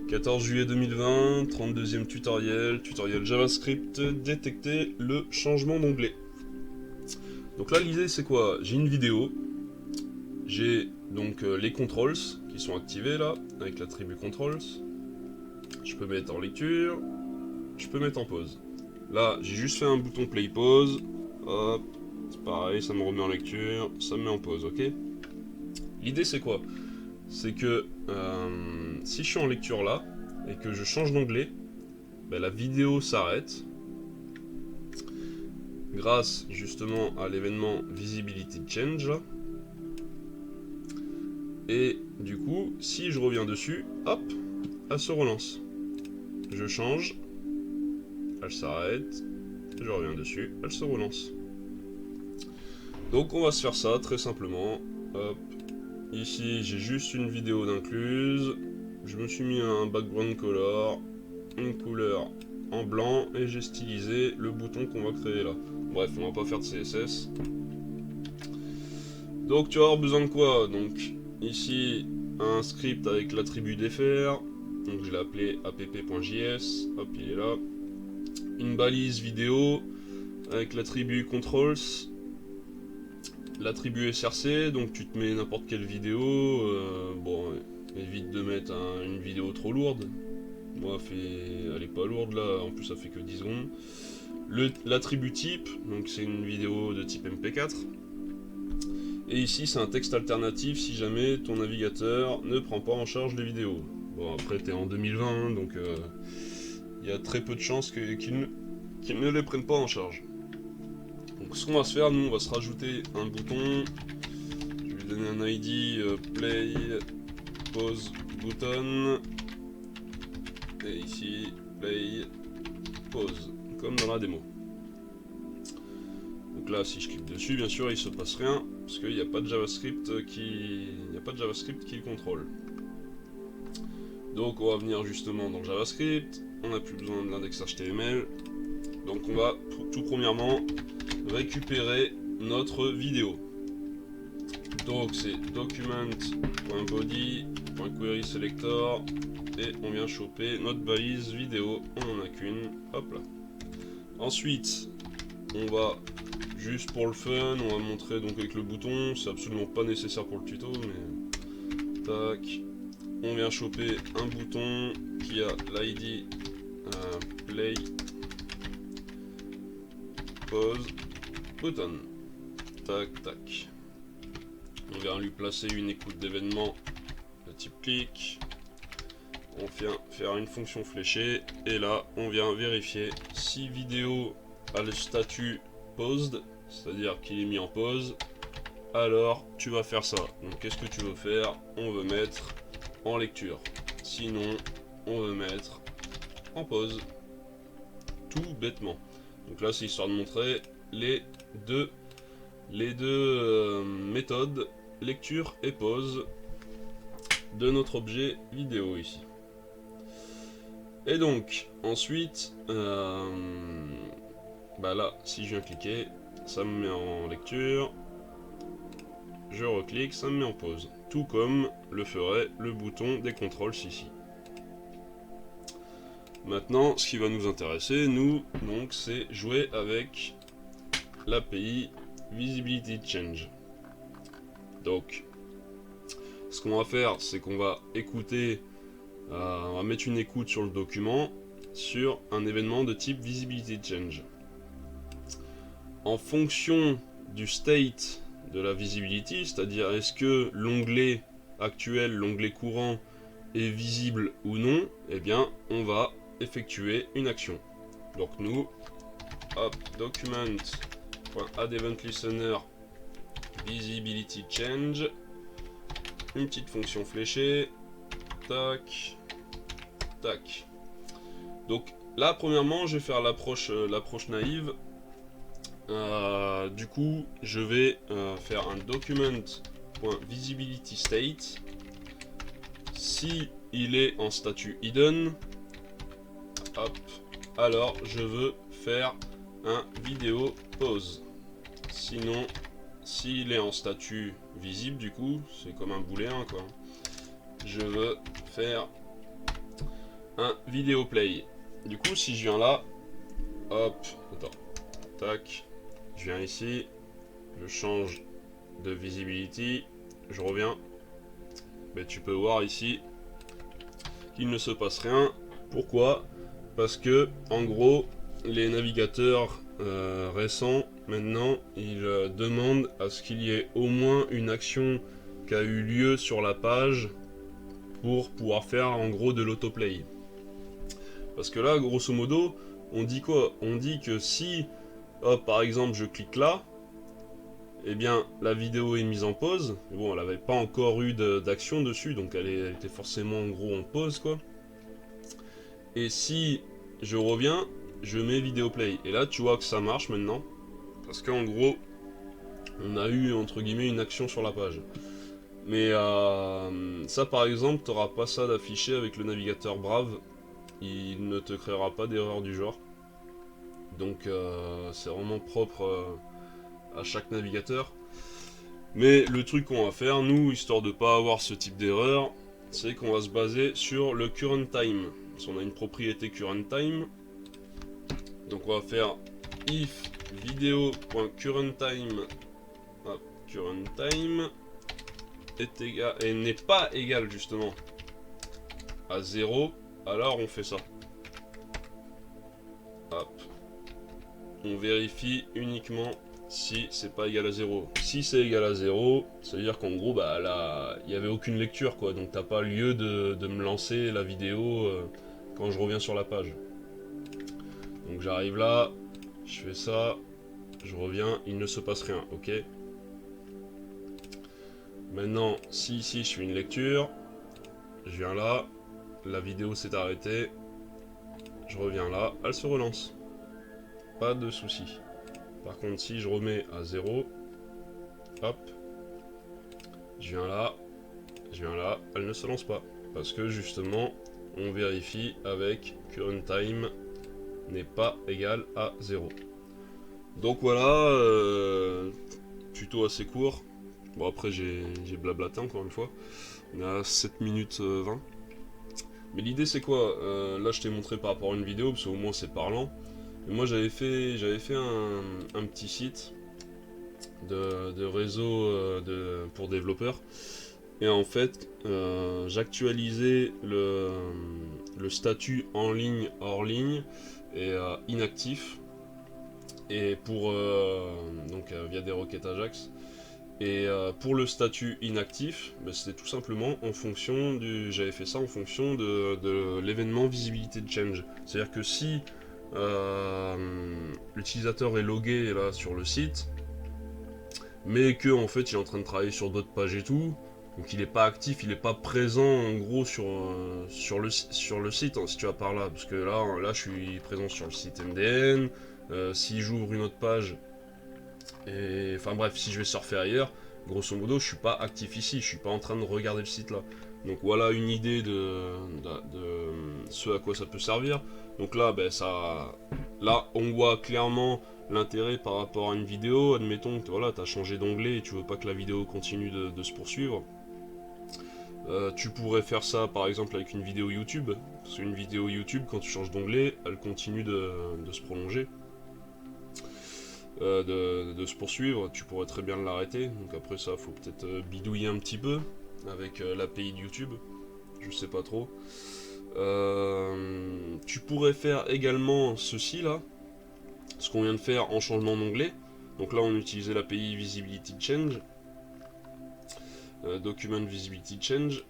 14 juillet 2020, 32e tutoriel JavaScript, détecter le changement d'onglet. Donc là l'idée c'est quoi? J'ai une vidéo, j'ai donc les controls qui sont activés là, avec l'attribut controls. Je peux mettre en lecture, je peux mettre en pause. Là j'ai juste fait un bouton play pause, hop, c'est pareil, ça me remet en lecture, ça me met en pause, ok? L'idée c'est quoi? C'est que si je suis en lecture là et que je change d'onglet, ben, la vidéo s'arrête grâce justement à l'événement Visibility Change là. Et du coup, si je reviens dessus, hop, elle se relance. Je change, elle s'arrête, je reviens dessus, elle se relance. Donc on va se faire ça très simplement. Hop. Ici j'ai juste une vidéo d'incluse, je me suis mis un background color, une couleur en blanc et j'ai stylisé le bouton qu'on va créer là. Bref, on va pas faire de CSS. Donc tu vas avoir besoin de quoi? Donc ici un script avec l'attribut dfr, donc je l'ai appelé app.js, hop il est là. Une balise vidéo avec l'attribut controls, l'attribut src, donc tu te mets n'importe quelle vidéo, bon évite de mettre une vidéo trop lourde. Moi elle est pas lourde là, en plus ça fait que 10 secondes. L'attribut type, donc c'est une vidéo de type MP4. Et ici c'est un texte alternatif si jamais ton navigateur ne prend pas en charge les vidéos. Bon après t'es en 2020 donc il y a très peu de chances qu'ils ne les prennent pas en charge. Donc ce qu'on va se faire, nous on va se rajouter un bouton. Je vais lui donner un ID play pause button. Et ici play pause comme dans la démo. Donc là si je clique dessus bien sûr il se passe rien parce qu'il n'y a pas de JavaScript qui le contrôle. Donc on va venir justement dans le JavaScript, on n'a plus besoin de l'index HTML. Donc on va tout premièrement récupérer notre vidéo. Donc c'est document.body.querySelector et on vient choper notre balise vidéo, on en a qu'une, hop là. Ensuite on va, juste pour le fun, on va montrer donc avec le bouton, c'est absolument pas nécessaire pour le tuto, mais tac, on vient choper un bouton qui a l'ID play pause button, tac tac. On vient lui placer une écoute d'événement de type click. On vient faire une fonction fléchée et là on vient vérifier si vidéo a le statut paused, c'est-à-dire qu'il est mis en pause, alors tu vas faire ça. Donc qu'est-ce que tu veux faire? On veut mettre en lecture, sinon on veut mettre en pause, tout bêtement. Donc là c'est histoire de montrer les deux méthodes, lecture et pause de notre objet vidéo ici. Et donc ensuite bah là si je viens cliquer ça me met en lecture, je reclique, ça me met en pause, tout comme le ferait le bouton des contrôles ici. Maintenant ce qui va nous intéresser nous donc c'est jouer avec l'API Visibility Change. Donc ce qu'on va faire c'est qu'on va écouter, on va mettre une écoute sur le document sur un événement de type Visibility Change. En fonction du state de la visibility, c'est-à-dire est-ce que l'onglet actuel, l'onglet courant est visible ou non, eh bien on va effectuer une action. Donc nous, hop, document.addEventListener visibility change, une petite fonction fléchée, tac, tac. Donc là premièrement je vais faire l'approche naïve. Du coup je vais faire un document.visibilityState. Si il est en statut hidden, hop, alors je veux faire un vidéo pause. Sinon s'il est en statut visible, du coup c'est comme un booléen quoi, je veux faire un vidéo play. Du coup, si je viens là, hop, attends, tac, je viens ici, je change de visibility, je reviens, mais tu peux voir ici qu'il ne se passe rien. Pourquoi? Parce que, en gros, les navigateurs récents, maintenant, ils demandent à ce qu'il y ait au moins une action qui a eu lieu sur la page pour pouvoir faire en gros de l'autoplay. Parce que là, grosso modo, on dit quoi? On dit que si, hop, par exemple, je clique là, eh bien, la vidéo est mise en pause. Bon, elle n'avait pas encore eu d'action dessus, donc elle était forcément en gros en pause, quoi. Et si je reviens, je mets vidéo play. Et là, tu vois que ça marche maintenant. Parce qu'en gros, on a eu, entre guillemets, une action sur la page. Mais ça, par exemple, tu n'auras pas ça d'affiché avec le navigateur Brave. Il ne te créera pas d'erreur du genre. Donc, c'est vraiment propre à chaque navigateur. Mais le truc qu'on va faire, nous, histoire de pas avoir ce type d'erreur, c'est qu'on va se baser sur le current time. Si on a une propriété current time, donc on va faire if video.currenttime current time est égal et n'est pas égal justement à 0, alors on fait ça. Hop. On vérifie uniquement si c'est pas égal à 0. Si c'est égal à 0, ça veut dire qu'en gros, bah là, il n'y avait aucune lecture, quoi. Donc t'as pas lieu de me lancer la vidéo quand je reviens sur la page. Donc j'arrive là, je fais ça, je reviens, il ne se passe rien, ok. Maintenant, si ici je fais une lecture, je viens là, la vidéo s'est arrêtée, je reviens là, elle se relance. Pas de souci. Par contre, si je remets à 0, hop, je viens là, elle ne se lance pas. Parce que justement, on vérifie avec current time n'est pas égal à 0. Donc voilà, tuto assez court. Bon après j'ai blablaté encore une fois. On a 7 minutes 20. Mais l'idée c'est quoi? Là je t'ai montré par rapport à une vidéo, parce qu'au moins c'est parlant. Et moi j'avais fait un petit site de réseau pour développeurs. Et en fait, j'actualisais le statut en ligne, hors ligne et inactif. Et pour donc via des requêtes Ajax. Et pour le statut inactif, bah, c'était tout simplement en fonction du. J'avais fait ça en fonction de l'événement visibilité de change. C'est-à-dire que si l'utilisateur est logué là sur le site, mais que en fait il est en train de travailler sur d'autres pages et tout, donc il n'est pas actif, il n'est pas présent en gros sur le site, hein, si tu vas par là, parce que là je suis présent sur le site MDN, si j'ouvre une autre page, et enfin bref, si je vais surfer ailleurs, grosso modo je suis pas actif ici, je suis pas en train de regarder le site là. Donc voilà une idée de ce à quoi ça peut servir. Donc là, ben, là on voit clairement l'intérêt par rapport à une vidéo. Admettons que voilà, tu as changé d'onglet et tu veux pas que la vidéo continue de se poursuivre. Tu pourrais faire ça par exemple avec une vidéo YouTube. Parce qu'une vidéo YouTube, quand tu changes d'onglet, elle continue de se prolonger. De se poursuivre, tu pourrais très bien l'arrêter. Donc après ça, faut peut-être bidouiller un petit peu avec l'API de YouTube. Je sais pas trop. Tu pourrais faire également ceci là, ce qu'on vient de faire en changement d'onglet. Donc là on utilisait l'API Visibility Change, Document Visibility Change.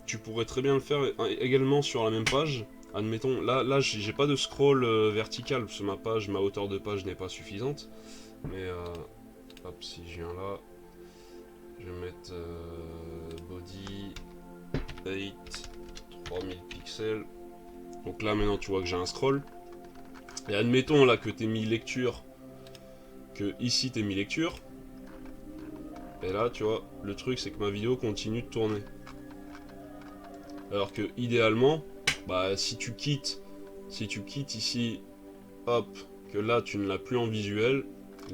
Tu pourrais très bien le faire également sur la même page. Admettons, là j'ai pas de scroll vertical parce que ma hauteur de page n'est pas suffisante. Mais hop, si je viens là, je vais mettre body 8 3000 pixels. Donc là maintenant tu vois que j'ai un scroll. Et admettons là que t'es mis lecture, que ici t'es mis lecture. Et là tu vois, le truc c'est que ma vidéo continue de tourner. Alors que idéalement, bah si tu quittes ici, hop, que là tu ne l'as plus en visuel,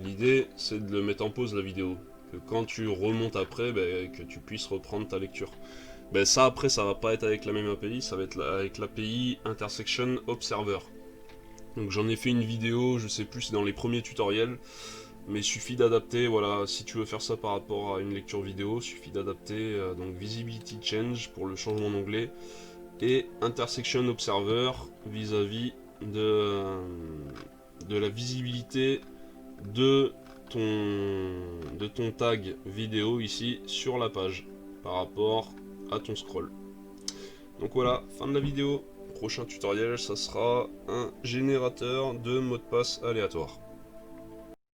l'idée c'est de le mettre en pause la vidéo. Que quand tu remontes après, bah, que tu puisses reprendre ta lecture. Ben ça après ça va pas être avec la même API, ça va être avec l'API Intersection Observer. Donc j'en ai fait une vidéo, je sais plus si dans les premiers tutoriels, mais il suffit d'adapter, voilà, si tu veux faire ça par rapport à une lecture vidéo, il suffit d'adapter donc Visibility Change pour le changement d'onglet et Intersection Observer vis-à-vis de la visibilité de ton tag vidéo ici sur la page par rapport à ton scroll. Donc voilà, fin de la vidéo. Prochain tutoriel, ça sera un générateur de mots de passe aléatoires.